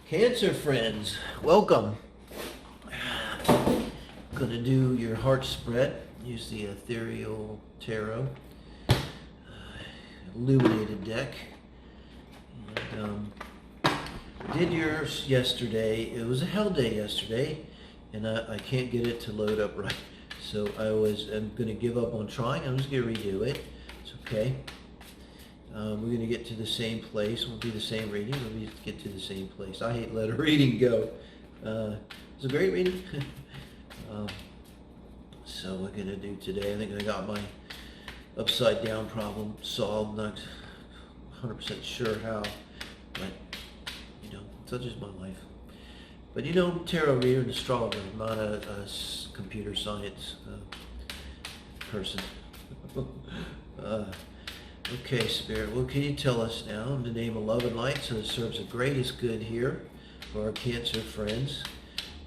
Cancer friends, welcome. Going to do your heart spread. Use the Ethereal Tarot illuminated deck. And, did yours yesterday. It was a hell day yesterday, and I can't get it to load up right. So I'm going to give up on trying. I'm just going to redo it. It's okay. We're going to get to the same place. It won't be the same reading. We'll get to the same place. I hate letting a reading go. It's a great reading. So we're going to do today. I think I got my upside down problem solved. Not 100% sure how, but such is my life. But tarot reader and astrologer. I'm not a computer science person. Okay, Spirit, what can you tell us now in the name of love and light so it serves the greatest good here for our Cancer friends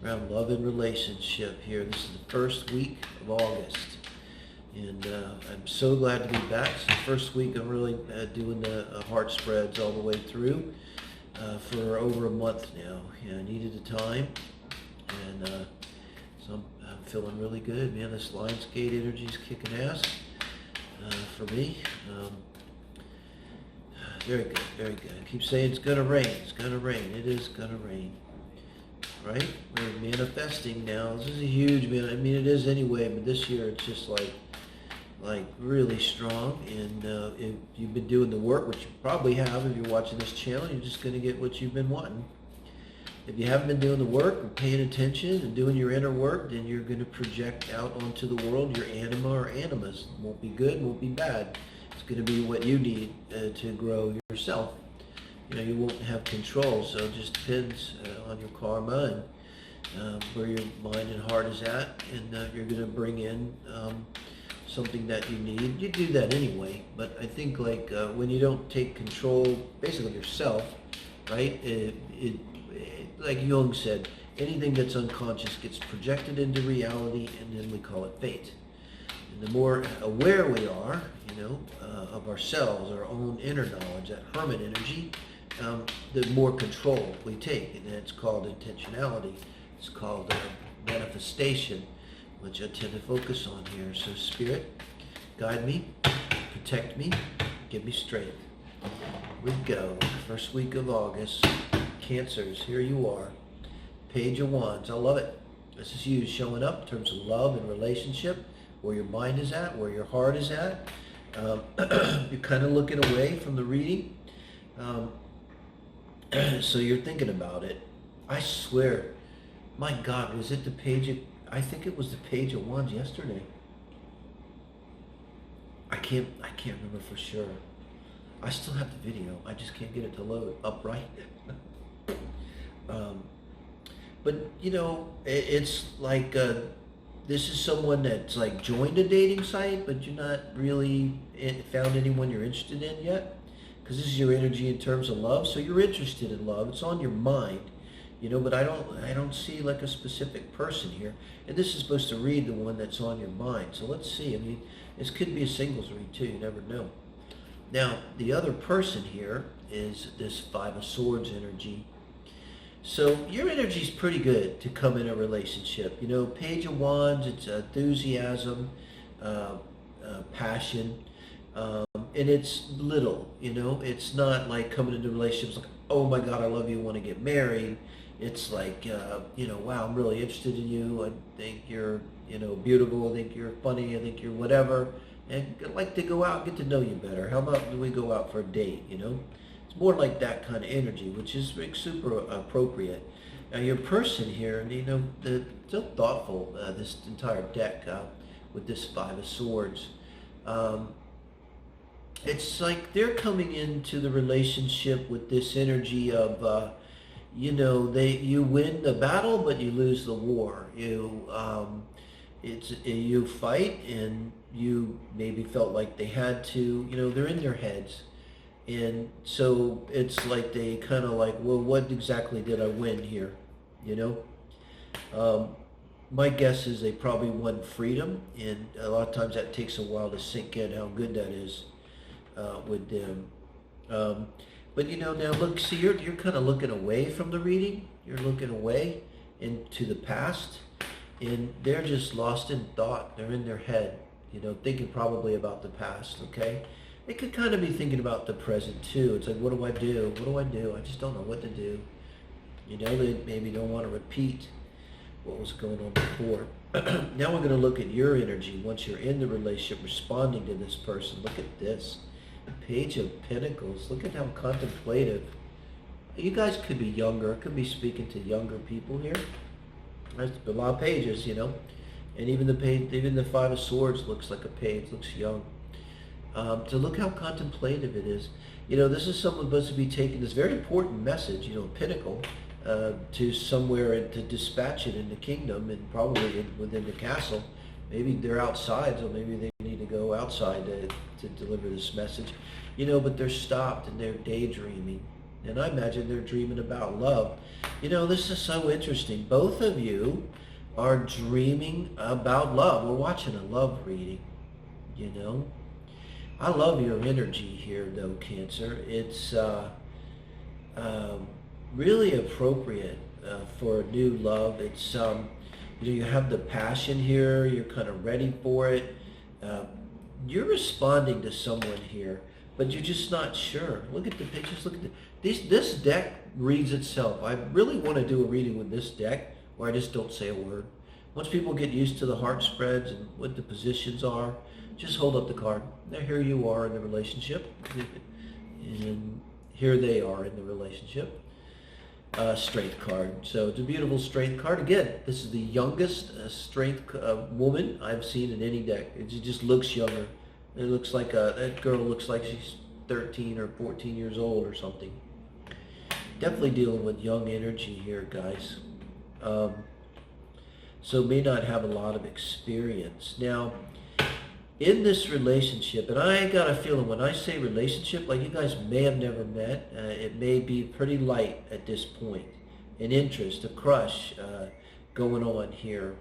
around love and relationship here. This is the first week of August, and I'm so glad to be back. It's the first week I'm really doing the heart spreads all the way through for over a month now. Yeah, I needed the time, and so I'm feeling really good. Man, this Lionsgate energy is kicking ass for me. Very good, very good. I keep saying it's gonna rain. It's gonna rain. It is gonna rain. Right? We're manifesting now. This is a huge I mean, it is anyway, but this year it's just like really strong. And if you've been doing the work, which you probably have, if you're watching this channel, you're just gonna get what you've been wanting. If you haven't been doing the work and paying attention and doing your inner work, then you're gonna project out onto the world your anima or animus. It won't be good, won't be bad. It's going to be what you need to grow yourself. You won't have control, so it just depends on your karma and where your mind and heart is at, and you're going to bring in something that you need. You do that anyway, but I think when you don't take control, basically yourself, right? Like Jung said, anything that's unconscious gets projected into reality, and then we call it fate. And the more aware we are, of ourselves, our own inner knowledge, that hermit energy, the more control we take. And that's called intentionality. It's called manifestation, which I tend to focus on here. So Spirit, guide me, protect me, give me strength. Here we go. First week of August. Cancers, here you are. Page of Wands. I love it. This is you showing up in terms of love and relationship, where your mind is at, where your heart is at. You're kind of looking away from the reading. So you're thinking about it. I swear, my God, was it the page I think it was the Page of Wands yesterday. I can't remember for sure. I still have the video. I just can't get it to load up right. But it's like this is someone that's joined a dating site, but you're not really found anyone you're interested in yet, because this is your energy in terms of love. So you're interested in love. It's on your mind, but I don't see a specific person here. And this is supposed to read the one that's on your mind. So let's see. I mean, this could be a singles read too. You never know. Now, the other person here is this Five of Swords energy. So your energy is pretty good to come in a relationship. Page of Wands, it's enthusiasm, passion, and it's little, It's not like coming into relationships like, oh my God, I love you, I want to get married. It's like, wow, I'm really interested in you. I think you're, beautiful. I think you're funny. I think you're whatever. And I'd like to go out and get to know you better. How about we go out for a date, It's more like that kind of energy, which is super appropriate. Now your person here, they're so thoughtful, this entire deck with this Five of Swords. It's like they're coming into the relationship with this energy of, you win the battle, but you lose the war. You fight, and you maybe felt like they had to, they're in their heads. And so it's like they kind of well, what exactly did I win here? My guess is they probably won freedom, and a lot of times that takes a while to sink in how good that is with them. But now look, see, you're kind of looking away from the reading. You're looking away into the past, and they're just lost in thought. They're in their head, thinking probably about the past, okay? They could kind of be thinking about the present too. It's like, what do I do? What do I do? I just don't know what to do. They maybe don't want to repeat what was going on before. Now we're going to look at your energy once you're in the relationship, responding to this person. Look at this. Page of Pentacles. Look at how contemplative. You guys could be younger. Could be speaking to younger people here. That's a lot of pages, And even the page, even the Five of Swords looks like a page. Looks young. So look how contemplative it is. This is someone supposed to be taking this very important message, Pinnacle, to somewhere and to dispatch it in the kingdom and probably within the castle. Maybe they're outside, so maybe they need to go outside to deliver this message. But they're stopped and they're daydreaming. And I imagine they're dreaming about love. This is so interesting. Both of you are dreaming about love. We're watching a love reading, I love your energy here, though, Cancer. It's really appropriate for new love. It's you have the passion here. You're kind of ready for it. You're responding to someone here, but you're just not sure. Look at the pictures. Look at this deck reads itself. I really want to do a reading with this deck where I just don't say a word. Once people get used to the heart spreads and what the positions are, just hold up the card. Now here you are in the relationship, and here they are in the relationship. Strength card. So it's a beautiful strength card. Again, this is the youngest strength woman I've seen in any deck. It just looks younger. It looks like that girl looks like she's 13 or 14 years old or something. Definitely dealing with young energy here, guys. So may not have a lot of experience. Now, in this relationship, and I got a feeling when I say relationship, like you guys may have never met, it may be pretty light at this point. An interest, a crush going on here.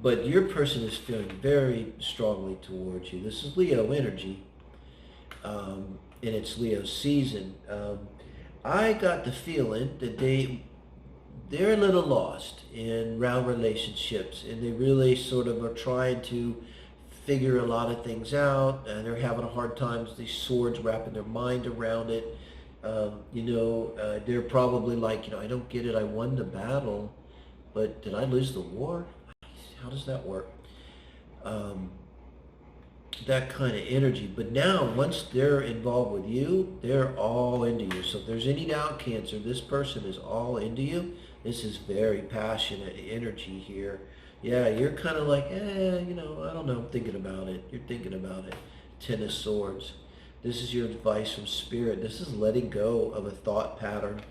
But your person is feeling very strongly towards you. This is Leo energy, and it's Leo season. I got the feeling that they're a little lost around relationships, and they really sort of are trying to figure a lot of things out, and they're having a hard time with these swords wrapping their mind around it. They're probably like, I don't get it. I won the battle, but did I lose the war? How does that work? That kind of energy. But now, once they're involved with you, they're all into you. So if there's any doubt, Cancer, this person is all into you. This is very passionate energy here. Yeah, you're kind of like, I don't know, I'm thinking about it. You're thinking about it. Ten of Swords. This is your advice from Spirit. This is letting go of a thought pattern.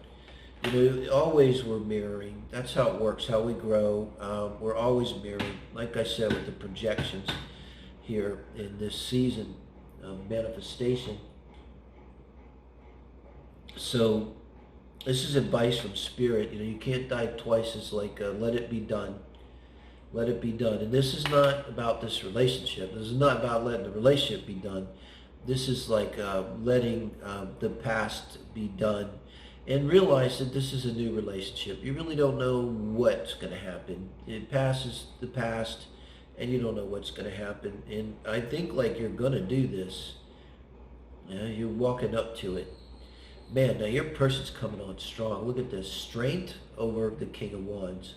Always we're mirroring. That's how it works, how we grow. We're always mirroring. Like I said, with the projections here in this season of manifestation. So this is advice from Spirit. You can't die twice. It's like, let it be done. Let it be done. And this is not about this relationship. This is not about letting the relationship be done. This is like letting the past be done and realize that this is a new relationship. You really don't know what's going to happen. It passes the past and you don't know what's going to happen. And I think like you're going to do this. You're walking up to it. Man, now your person's coming on strong. Look at this. Strength over the King of Wands.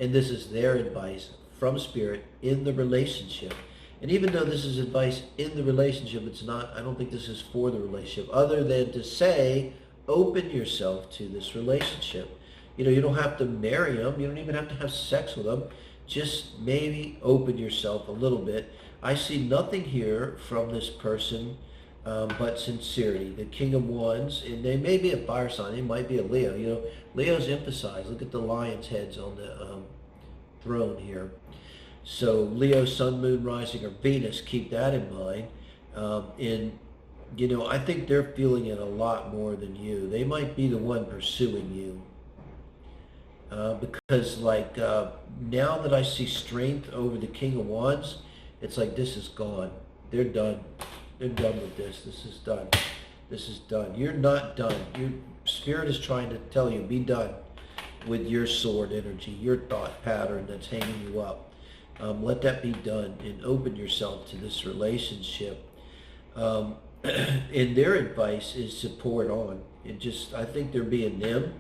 And this is their advice from Spirit in the relationship. And even though this is advice in the relationship, it's not, I don't think this is for the relationship, other than to say, open yourself to this relationship. You don't have to marry them. You don't even have to have sex with them. Just maybe open yourself a little bit. I see nothing here from this person but sincerity. The King of Wands, and they may be a fire sign. They might be a Leo. Leo's emphasized. Look at the lion's heads on the throne here. So Leo, Sun, Moon, Rising, or Venus, keep that in mind. I think they're feeling it a lot more than you. They might be the one pursuing you. Because now that I see strength over the King of Wands, it's like this is gone. They're done. They're done with this. This is done. This is done. You're not done. Your spirit is trying to tell you, be done with your sword energy, your thought pattern that's hanging you up. Let that be done and open yourself to this relationship. And their advice is to pour it on. I think they're being them.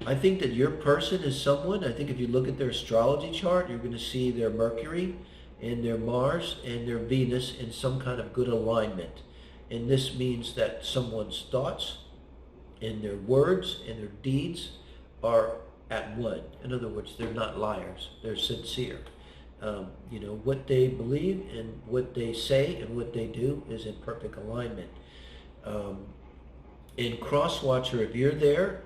I think that your person is someone, I think if you look at their astrology chart, you're going to see their Mercury and their Mars and their Venus in some kind of good alignment. And this means that someone's thoughts and their words and their deeds are at one. In other words, they're not liars. They're sincere. What they believe and what they say and what they do is in perfect alignment. In Crosswatcher, if you're there,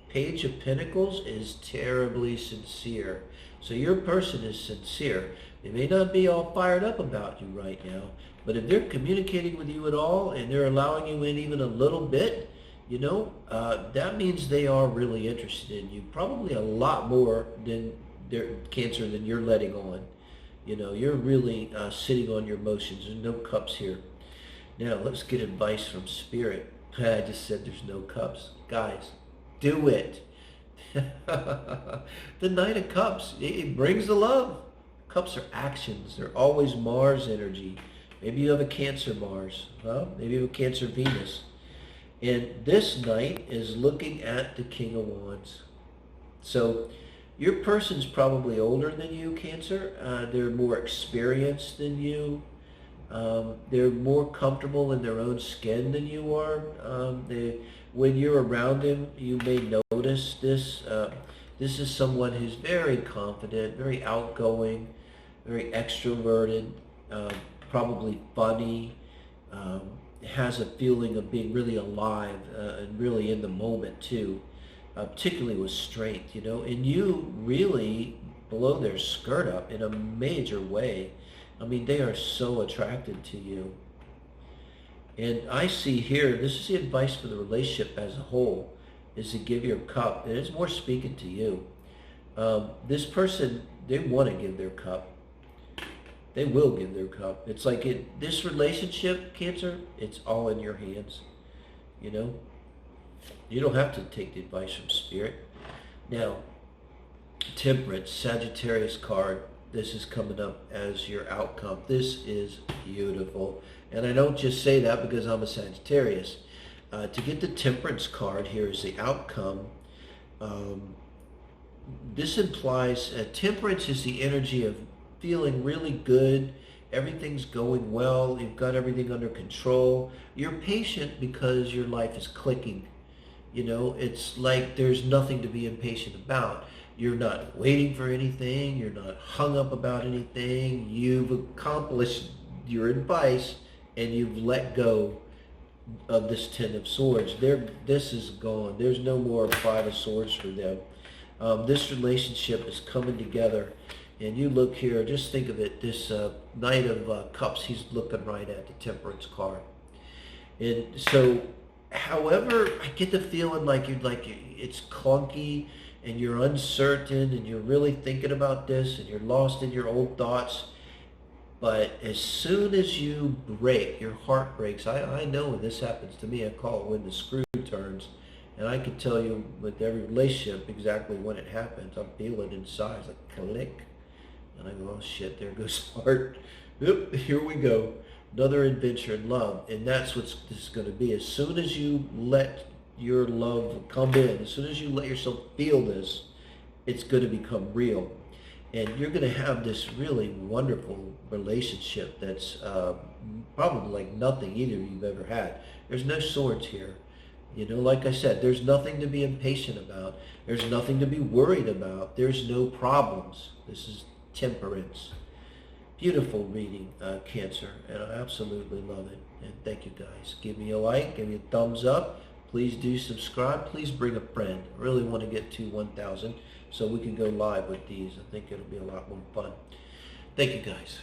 Page of Pentacles is terribly sincere. So your person is sincere. They may not be all fired up about you right now, but if they're communicating with you at all and they're allowing you in even a little bit, that means they are really interested in you. Probably a lot more than Cancer than you're letting on. You're really sitting on your emotions. There's no cups here. Now let's get advice from Spirit. I just said there's no cups. Guys, do it. The Knight of Cups, it brings the love. Cups are actions. They're always Mars energy. Maybe you have a Cancer Mars. Maybe you have a Cancer Venus. And this Knight is looking at the King of Wands. So your person's probably older than you, Cancer. They're more experienced than you. They're more comfortable in their own skin than you are. When you're around them, you may notice this. This is someone who's very confident, very outgoing, very extroverted, probably funny, has a feeling of being really alive and really in the moment too, particularly with strength, and you really blow their skirt up in a major way. I mean, they are so attracted to you. And I see here, this is the advice for the relationship as a whole, is to give your cup. And it's more speaking to you. This person, they want to give their cup. They will give their cup. It's like this relationship, Cancer, it's all in your hands. You don't have to take the advice from Spirit. Now, Temperance, Sagittarius card. This is coming up as your outcome. This is beautiful. And I don't just say that because I'm a Sagittarius. To get the Temperance card here is the outcome. This implies Temperance is the energy of feeling really good. Everything's going well. You've got everything under control. You're patient because your life is clicking. It's like there's nothing to be impatient about. You're not waiting for anything. You're not hung up about anything. You've accomplished your advice and you've let go of this Ten of Swords. This is gone. There's no more Five of Swords for them. This relationship is coming together. And you look here, just think of it, this Knight of Cups, he's looking right at the Temperance card. And so, however, I get the feeling like it's clunky, and you're uncertain, and you're really thinking about this, and you're lost in your old thoughts. But as soon as you break, your heart breaks. I know when this happens to me, I call it when the screw turns. And I can tell you with every relationship exactly when it happens. I feel it inside. It's like click. And I go, oh shit, there goes heart. Oop, here we go. Another adventure in love. And that's what this is going to be. As soon as you let your love come in, as soon as you let yourself feel this, it's going to become real. And you're going to have this really wonderful relationship that's probably like nothing either of you've ever had. There's no swords here. Like I said, there's nothing to be impatient about. There's nothing to be worried about. There's no problems. This is Temperance. Beautiful reading, Cancer, and I absolutely love it. And thank you guys. Give me a like, give me a thumbs up. Please do subscribe. Please bring a friend. I really want to get to 1,000 so we can go live with these. I think it'll be a lot more fun. Thank you guys.